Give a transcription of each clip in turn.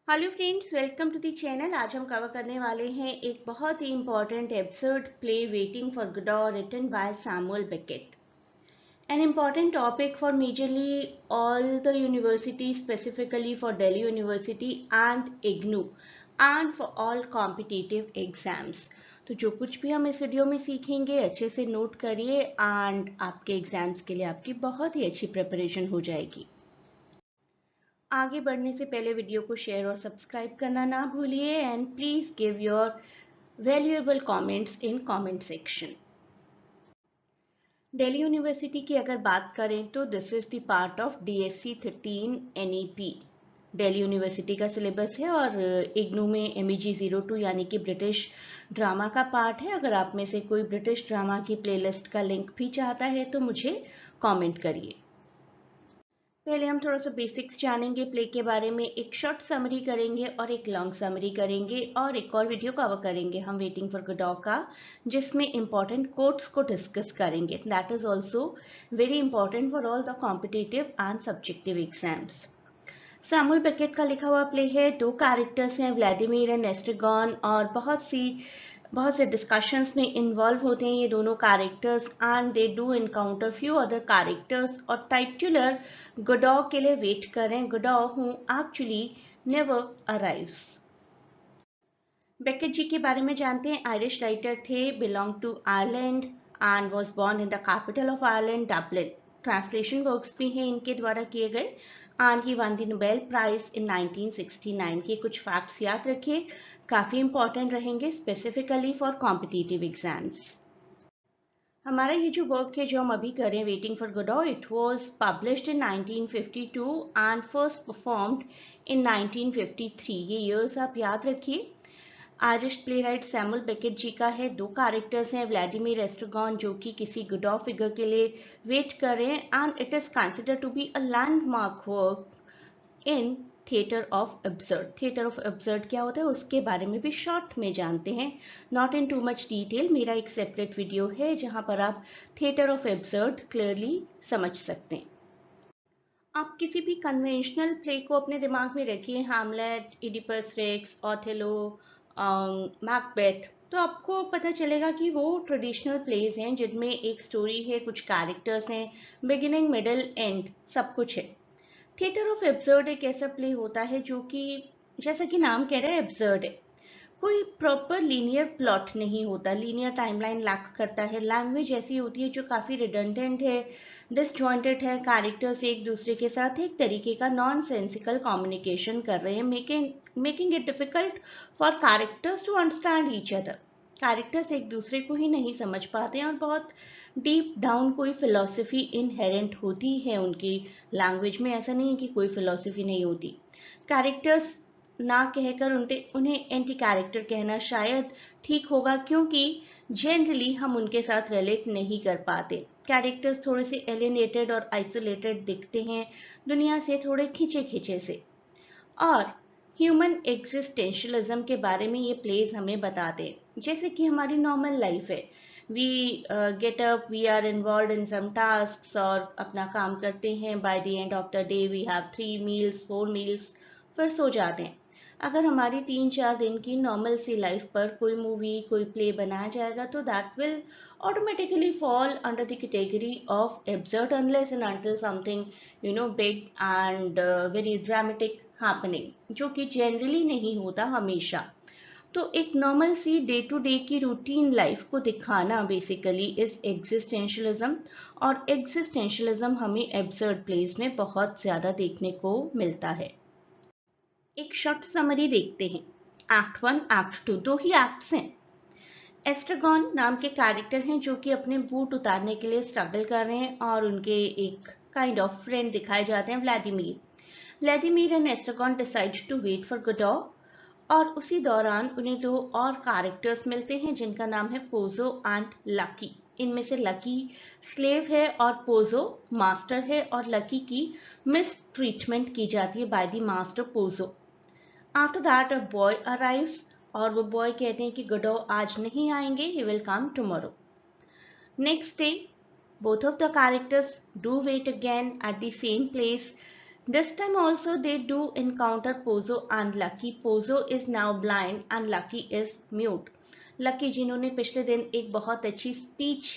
Hello friends, welcome to the channel. आज हम cover करने वाले हैं एक बहुत ही important absurd play waiting for Godot written by Samuel Beckett. An important topic for majorly all the universities, specifically for Delhi University and IGNOU and for all competitive exams. तो जो कुछ भी हम इस वीडियो में सीखेंगे अच्छे से नोट करिए एंड आपके एग्जाम्स के लिए आपकी बहुत ही अच्छी प्रिपरेशन हो जाएगी। आगे बढ़ने से पहले वीडियो को शेयर और सब्सक्राइब करना ना भूलिए and please give your valuable comments in comment section. Delhi university की अगर बात करें तो this is the part of DSC 13 NEP। Delhi university का सिलेबस है और इग्नू में MEG 02 यानी कि ब्रिटिश ड्रामा का पार्ट है। अगर आप में से कोई ब्रिटिश ड्रामा की प्लेलिस्ट का लिंक भी चाहता है तो मुझे कमेंट करिए। पहले हम थोड़ा सा बेसिक्स जानेंगे प्ले के बारे में, एक शॉर्ट समरी करेंगे और एक लॉन्ग समरी करेंगे और एक और वीडियो कवर करेंगे हम वेटिंग फॉर गडॉ का, जिसमें इंपॉर्टेंट कोट्स को डिस्कस करेंगे। That is also very important for all the competitive and subjective exams. Samuel Beckett का लिखा हुआ प्ले है। दो कैरेक्टर्स हैं, व्लादिमीर एंड एस्ट्रेगॉन, और बहुत से डिस्कशंस में इन्वॉल्व होते हैं ये दोनों characters and they do encounter few other characters और टाइटुलर गडॉ के लिए वेट करें, Godot who actually never arrives. Beckett ji के बारे में जानते हैं। आयरिश राइटर थे, belong to Ireland and was born in the capital of Ireland, Dublin. Translation works भी हैं इनके द्वारा किए गए and he won the Nobel prize in 1969 के। कुछ फैक्ट्स याद रखिए, काफी इंपॉर्टेंट रहेंगे स्पेसिफिकली फॉर कॉम्पिटिटिव एग्जाम्स। हमारा ये जो वर्क है जो हम अभी करें waiting for Godot, it was published in 1952 and first performed in 1953। ये ईयर्स आप याद रखिए। Irish playwright Samuel Beckett ji का है। दो कैरेक्टर्स हैं, व्लादिमीर एस्ट्रेगॉन जो कि किसी गडॉ फिगर के लिए वेट कर रहे हैं and it is considered to be a landmark work in theatre of absurd. Theatre of absurd क्या होता है उसके बारे में भी शॉर्ट में जानते हैं, not in too much detail. मेरा एक सेपरेट वीडियो है जहां पर आप थिएटर ऑफ एब्सर्ड क्लियरली समझ सकते हैं। आप किसी भी कन्वेंशनल प्ले को अपने दिमाग में रखिए, Hamlet, Oedipus Rex, Othello, Macbeth, तो आपको पता चलेगा कि वो ट्रेडिशनल प्लेज हैं जिनमें एक स्टोरी है, कुछ कैरेक्टर्स हैं, बिगिनिंग मिडल एंड सब कुछ है। थिएटर ऑफ एब्सर्ड एक ऐसा प्ले होता है जो कि जैसा कि नाम कह रहा है एब्सर्ड है। कोई प्रॉपर लीनियर प्लॉट नहीं होता, लीनियर टाइमलाइन लैक करता है। लैंग्वेज ऐसी होती है जो काफ़ी रिडंडेंट है, डिसजॉइंटेड है। कैरेक्टर्स एक दूसरे के साथ एक तरीके का नॉन सेंसिकल कम्युनिकेशन कर रहे हैं, making it difficult for characters to understand each other. Characters एक दूसरे को ही नहीं समझ पाते हैं और बहुत डीप डाउन कोई फिलॉसफी इनहेरेंट होती है उनकी लैंग्वेज में। ऐसा नहीं है कि कोई फिलॉसफी नहीं होती। कैरेक्टर्स ना कहकर उन्हें एंटी कैरेक्टर कहना शायद ठीक होगा, क्योंकि जनरली हम उनके साथ रिलेट नहीं कर पाते। कैरेक्टर्स थोड़े से एलिनेटेड और आइसोलेटेड दिखते हैं दुनिया से, थोड़े खिंचे खिंचे से। और ह्यूमन एग्जिस्टेंशलिज्म के बारे में ये प्लेज हमें बताते हैं, जैसे कि हमारी नॉर्मल लाइफ है। We get up, we are involve in some task और अपना काम करते हैं। By the end of the day we have 3 meals 4 meals, फिर सो जाते हैं। अगर हमारी 3-4 दिन की नॉर्मल सी लाइफ पर कोई मूवी कोई प्ले बनाया जाएगा तो that will automatically fall under the category of absurd unless and until something big and very dramatic happening, जो कि जनरली नहीं होता हमेशा। तो एक नॉर्मल सी डे टू डे की रूटीन लाइफ को दिखाना बेसिकली इज एग्जिस्टेंशलिज्म, और एग्जिस्टेंशलिज्म हमें एब्सर्ड प्लेस में बहुत ज्यादा देखने को मिलता है। एक शॉर्ट समरी देखते हैं। एक्ट 1 एक्ट 2 दो ही एक्ट्स हैं। एस्ट्रेगॉन नाम के कैरेक्टर हैं जो कि अपने बूट उतारने के लिए स्ट्रगल कर रहे हैं और उनके एक काइंड ऑफ फ्रेंड दिखाए जाते हैं, Vladimir and Estragon decide to wait for Godot, और उसी दौरान उन्हें दो और कैरेक्टर्स मिलते हैं जिनका नाम है पोजो एंड लकी। इनमें से लकी स्लेव है और पोजो मास्टर है, और लकी की मिस ट्रीटमेंट की जाती है by the master Pozzo. After that a boy arrives, और वो बॉय कहते हैं कि गडॉ आज नहीं आएंगे, he will come tomorrow. Next day both of the characters do wait again at the same place. This time also they do encounter Pozo and Lucky. Pozo is now blind and Lucky is mute. Lucky जिन्होंने पिछले दिन एक बहुत अच्छी speech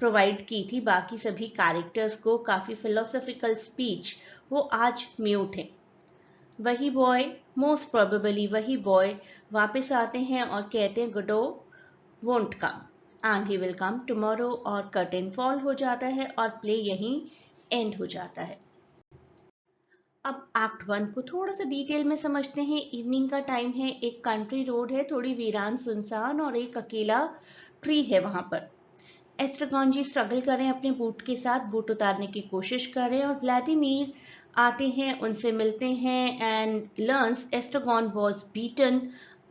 provide की थी बाकी सभी कैरेक्टर्स को, काफी फिलोसॉफिकल स्पीच, वो आज म्यूट है। वही बॉय, मोस्ट प्रोबेबली वही बॉय वापस आते हैं और कहते हैं Godot won't come and he will come tomorrow, और कर्टेन फॉल हो जाता है और प्ले यहीं एंड हो जाता है। अब एक्ट 1 को थोड़ा सा डिटेल में समझते हैं। इवनिंग का टाइम है, एक कंट्री रोड है, थोड़ी वीरान सुनसान, और एक अकेला ट्री है वहां पर। एस्ट्रागॉन जी स्ट्रगल कर रहे हैं अपने बूट के साथ, बूट उतारने की कोशिश कर रहे हैं, और व्लादिमीर आते हैं, उनसे मिलते हैं and learns Estragon was beaten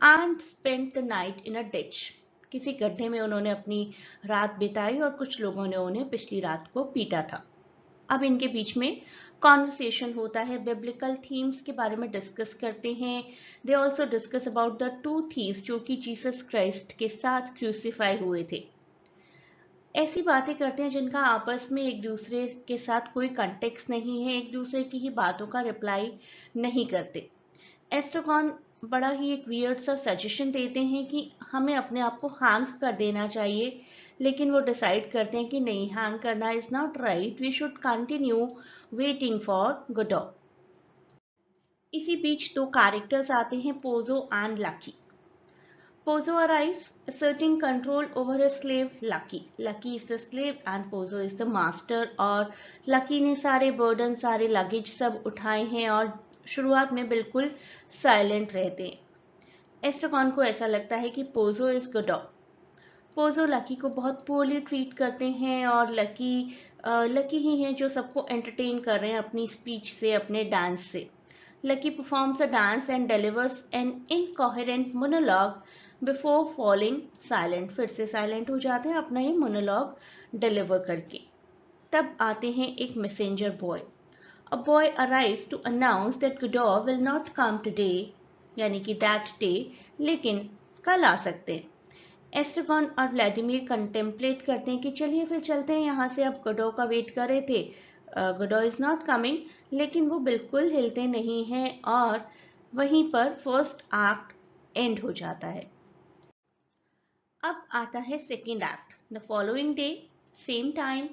and spent the night in a ditch. किसी गड्ढे में उन्होंने अपनी रात बिताई और कुछ लोगों ने उन्हें पिछली रात को पीटा था। अब इनके बीच में कॉन्वर्सेशन होता है, बिब्लिकल थीम्स के बारे में डिस्कस करते हैं। They also discuss about the two thieves जो कि जीसस क्राइस्ट के साथ क्रूसीफाई हुए थे। ऐसी बातें करते हैं जिनका आपस में एक दूसरे के साथ कोई कंटेक्स्ट नहीं है, एक दूसरे की ही बातों का रिप्लाई नहीं करते। एस्ट्रागॉन बड़ा ही एक वियर्ड सा सजेशन देते हैं कि हमें अपने आप को हैंग कर देना चाहिए, लेकिन वो डिसाइड करते हैं कि नहीं, हैंग करना is not right, we should continue waiting for Godot। इसी बीच दो कैरेक्टर्स आते हैं, Pozzo and Lucky. Pozo arrives, asserting control over his slave Lucky. Lucky is the slave and Pozo is the master, और Lucky ने सारे burden, सारे luggage सब उठाए हैं और शुरुआत में बिल्कुल साइलेंट रहते हैं। एस्ट्रागॉन को ऐसा लगता है कि Pozo is Godot। Pozzo lucky को बहुत पोअरली ट्रीट करते हैं और लकी ही हैं जो सबको एंटरटेन कर रहे हैं अपनी स्पीच से, अपने डांस से। Lucky performs a dance and delivers an incoherent monologue before falling silent. फिर से साइलेंट हो जाते हैं अपना ये मोनोलॉग डिलीवर करके। तब आते हैं एक messenger boy. A boy arrives to announce that Godot will not come today, यानी कि दैट डे, लेकिन कल आ सकते हैं। एस्ट्रागॉन और व्लादिमीर कंटेम्पलेट करते हैं कि चलिए फिर चलते हैं यहाँ से, अब Godot का वेट कर रहे थे, Godot इज नॉट कमिंग, लेकिन वो बिल्कुल हिलते नहीं हैं और वहीं पर फर्स्ट एक्ट एंड हो जाता है। अब आता है second act. The following day, same time,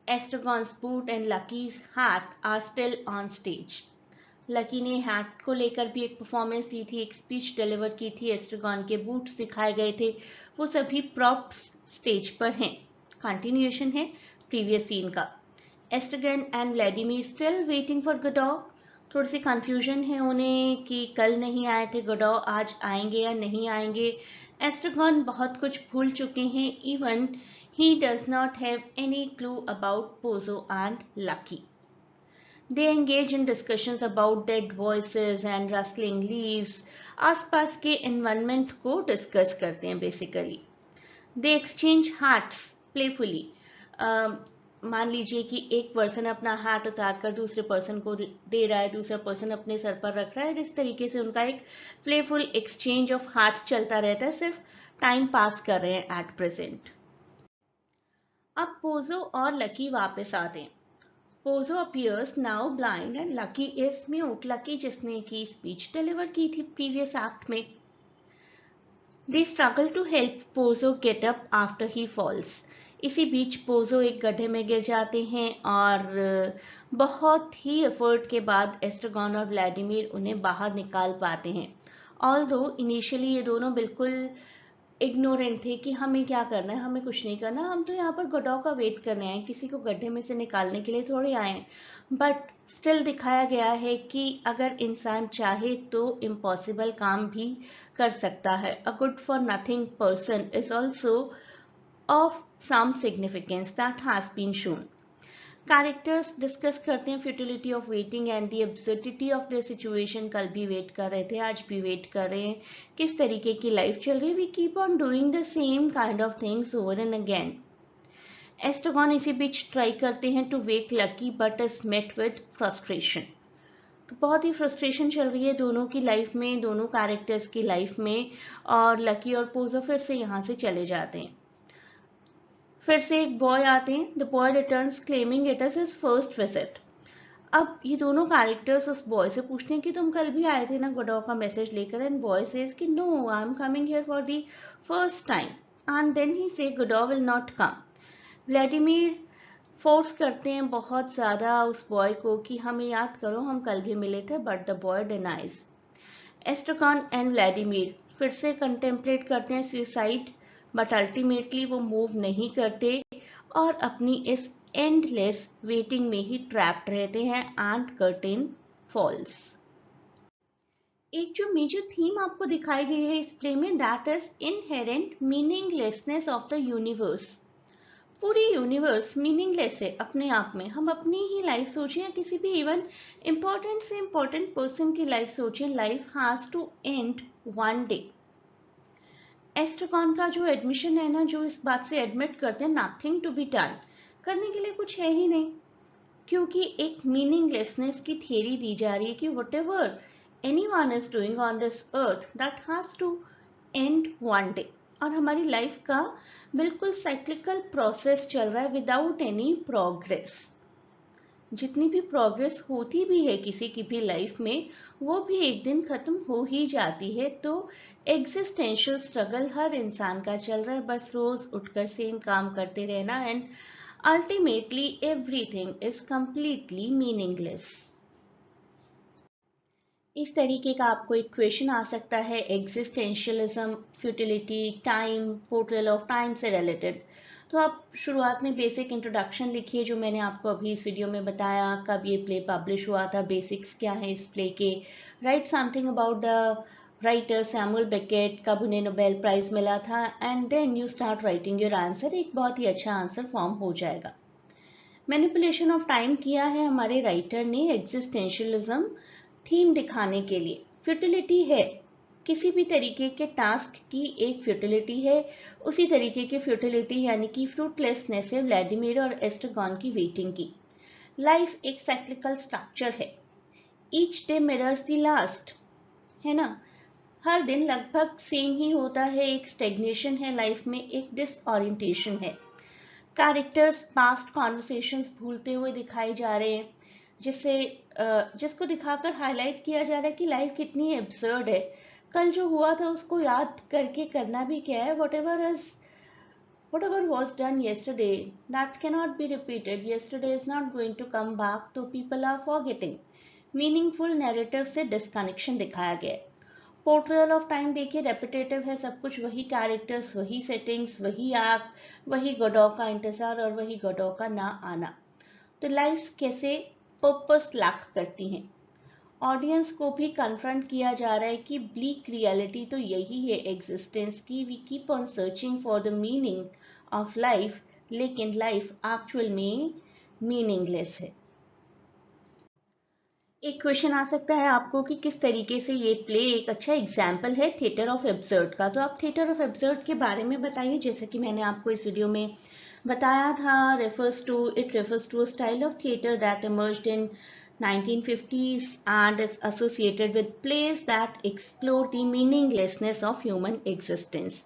Estragon's boot and Lucky's hat are still on stage. Lucky ने हैट को लेकर भी एक परफॉर्मेंस दी थी, एक स्पीच डिलीवर की थी, एस्ट्रागॉन के बूट्स दिखाए गए थे, वो सभी प्रॉप्स स्टेज पर हैं। कंटिन्यूएशन है प्रीवियस सीन का। Estragon and Vladimir still waiting for Godot। थोड़ी सी कंफ्यूजन है उन्हें कि कल नहीं आए थे Godot, आज आएंगे या नहीं आएंगे। एस्ट्रागॉन बहुत कुछ भूल चुके हैं, even he does not have any clue about Pozzo and lucky. They engage in discussions about dead voices and rustling leaves. आसपास के environment को discuss करते हैं basically. They exchange hats playfully. मान लीजिए कि एक पर्सन अपना हैट उतार कर दूसरे पर्सन को दे रहा है, दूसरा पर्सन अपने सर पर रख रहा है, इस तरीके से उनका एक प्लेफुल एक्सचेंज ऑफ हैट्स चलता रहता है, सिर्फ टाइम पास कर रहे हैं एट प्रेजेंट। अब पोजो और लकी वापस आते हैं। Pozo appears now blind and Lucky is mute. Lucky जिसने की स्पीच डिलीवर की थी प्रीवियस एक्ट में। They struggle to help Pozo get up after he falls. इसी बीच पोजो एक गड्ढे में गिर जाते हैं और बहुत ही एफर्ट के बाद एस्ट्रागॉन और व्लादिमीर उन्हें बाहर निकाल पाते हैं। ऑल्दो इनिशियली ये दोनों बिल्कुल इग्नोरेंट थे कि हमें क्या करना है, हमें कुछ नहीं करना, हम तो यहाँ पर Godot का वेट करने आए, किसी को गड्ढे में से निकालने के लिए थोड़े आए हैं। बट स्टिल दिखाया गया है कि अगर इंसान चाहे तो इम्पॉसिबल काम भी कर सकता है। A good for nothing person is also of some significance that has been shown. Characters discuss करते हैं futility of waiting and the absurdity of the situation. कल भी वेट कर रहे थे, आज भी वेट कर रहे हैं, किस तरीके की लाइफ चल रही है। We keep on doing the same kind of things over and again. Estragon इसी बीच ट्राई करते हैं to wake Lucky but is met with frustration. तो बहुत ही फ्रस्ट्रेशन चल रही है दोनों की लाइफ में, दोनों कैरेक्टर्स की लाइफ में, और लकी और पोजो फिर से यहाँ से चले जाते हैं। फिर से एक बॉय आते हैं। The boy returns claiming it is his first visit. अब ये दोनों कैरेक्टर्स उस बॉय से पूछते हैं कि तुम कल भी आए थे ना गोडॉ का मैसेज लेकर, एंड बॉय सेज कि no, I am coming here for the first time. And then he says Godot will not come. Vladimir force करते हैं बहुत ज़्यादा उस बॉय को कि हमें याद करो, हम कल भी मिले थे, but the boy denies. Estragon and Vladimir फिर से कंटेम्पलेट करते हैं सुसाइड, बट अल्टीमेटली वो मूव नहीं करते और अपनी इस एंडलेस वेटिंग में ही ट्रैप्ड रहते हैं एंड कर्टेन फॉल्स। एक जो मेजर थीम आपको दिखाई गई है इस प्ले में, that is inherent meaninglessness of the universe. पूरी यूनिवर्स मीनिंगलेस है अपने आप में। हम अपनी ही लाइफ सोचें या किसी भी इवन इंपॉर्टेंट से इंपॉर्टेंट पर्सन की लाइफ सोचें, life has to end one day. Estragon का जो एडमिशन है ना, जो इस बात से एडमिट करते हैं नथिंग टू बी डन, करने के लिए कुछ है ही नहीं, क्योंकि एक मीनिंगलेसनेस की थियरी दी जा रही है कि whatever anyone is doing on this earth that has to end one day. और हमारी लाइफ का बिल्कुल साइक्लिकल प्रोसेस चल रहा है विदाउट एनी प्रोग्रेस। जितनी भी प्रोग्रेस होती भी है किसी की भी लाइफ में, वो भी एक दिन खत्म हो ही जाती है। तो एग्जिस्टेंशियल स्ट्रगल हर इंसान का चल रहा है, बस रोज उठकर सेम काम करते रहना, and ultimately everything is completely meaningless. इस तरीके का आपको एक क्वेश्चन आ सकता है, existentialism, futility, time, portrayal of time से रिलेटेड। तो आप शुरुआत में बेसिक इंट्रोडक्शन लिखिए, जो मैंने आपको अभी इस वीडियो में बताया, कब ये प्ले पब्लिश हुआ था, बेसिक्स क्या है इस प्ले के, write something about the writer Samuel Beckett, कब उन्हें नोबेल प्राइज मिला था, and then you start writing your answer. एक बहुत ही अच्छा आंसर फॉर्म हो जाएगा। मैनिपुलेशन ऑफ टाइम किया है हमारे राइटर ने एग्जिस्टेंशियलिज्म थीम दिखाने के लिए। फ्यूटिलिटी है, किसी भी तरीके के टास्क की एक फ्यूटिलिटी है, उसी तरीके की फ्यूटिलिटी यानी कि फ्रूटलेसनेस है व्लादिमीर और एस्ट्रागॉन की वेटिंग की। लाइफ एक साइक्लिकल स्ट्रक्चर है, each day mirrors the last, है ना। हर दिन लगभग सेम ही होता है, एक स्टेग्नेशन है लाइफ में, एक डिसओरिएंटेशन है। कैरेक्टर्स पास्ट कॉन्वर्सेशंस भूलते हुए दिखाए जा रहे हैं, जिसको दिखाकर हाईलाइट किया जा रहा है कि लाइफ कितनी एब्सर्ड है। कल जो हुआ था उसको याद करके करना भी क्या है, whatever was done yesterday that cannot be repeated, yesterday is not going to come back, तो people are forgetting। Meaningful narrative से डिस्कनेक्शन दिखाया गया है। पोर्ट्रेयल ऑफ टाइम देखिए, रेपिटेटिव है सब कुछ, वही कैरेक्टर्स, वही सेटिंग्स, वही एक्ट, वही गोडॉ का इंतजार और वही गोडॉ का ना आना। तो लाइफ्स कैसे पर्पस लैक करती हैं। ऑडियंस को भी कन्फ्रंट किया जा रहा है कि ब्लीक रियलिटी तो यही है एग्जिस्टेंस की, we keep on searching for the meaning of life, लेकिन लाइफ एक्चुअल में मीनिंगलेस है। एक क्वेश्चन आ सकता है आपको कि किस तरीके से ये प्ले एक अच्छा एग्जाम्पल है थिएटर ऑफ एब्सर्ड का। तो आप थिएटर ऑफ एब्सर्ड के बारे में बताइए। जैसे कि मैंने आपको इस वीडियो में बताया था, it refers to a style of theater that emerged in 1950s and is associated with plays that explore the meaninglessness of human existence।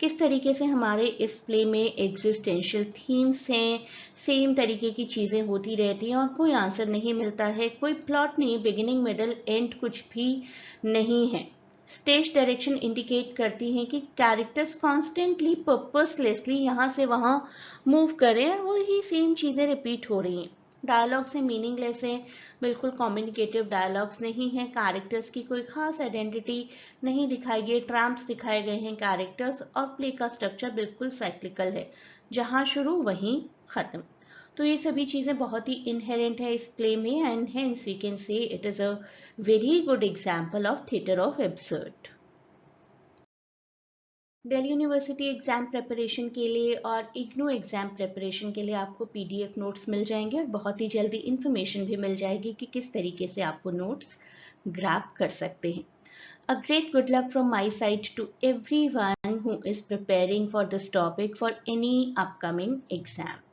किस तरीके से हमारे इस प्ले में एग्जिस्टेंशियल थीम्स हैं, सेम तरीके की चीज़ें होती रहती हैं और कोई आंसर नहीं मिलता है, कोई प्लॉट नहीं, बिगिनिंग मिडल एंड कुछ भी नहीं है। स्टेज डायरेक्शन इंडिकेट करती हैं कि कैरेक्टर्स कॉन्स्टेंटली पर्पसलेसली यहाँ से वहाँ मूव कर रहे हैं, वही सेम चीज़ें रिपीट हो रही हैं। डायलॉग्स हैं मीनिंगलेस हैं, बिल्कुल कम्युनिकेटिव डायलॉग्स नहीं हैं, कैरेक्टर्स की कोई खास आइडेंटिटी नहीं दिखाई गई, ट्रैम्प्स दिखाए गए हैं कैरेक्टर्स, और प्ले का स्ट्रक्चर बिल्कुल साइक्लिकल है, जहाँ शुरू वहीं खत्म। तो ये सभी चीज़ें बहुत ही इनहेरेंट है इस प्ले में, and hence we can say it is a very good example of theatre of absurd. Delhi university exam preparation के लिए और इग्नू एग्जाम प्रिपरेशन के लिए आपको पीडीएफ नोट्स मिल जाएंगे और बहुत ही जल्दी इन्फॉर्मेशन भी मिल जाएगी कि किस तरीके से आपको नोट्स ग्रैब कर सकते हैं। A great good luck from my side to everyone who is preparing for this topic for any upcoming exam.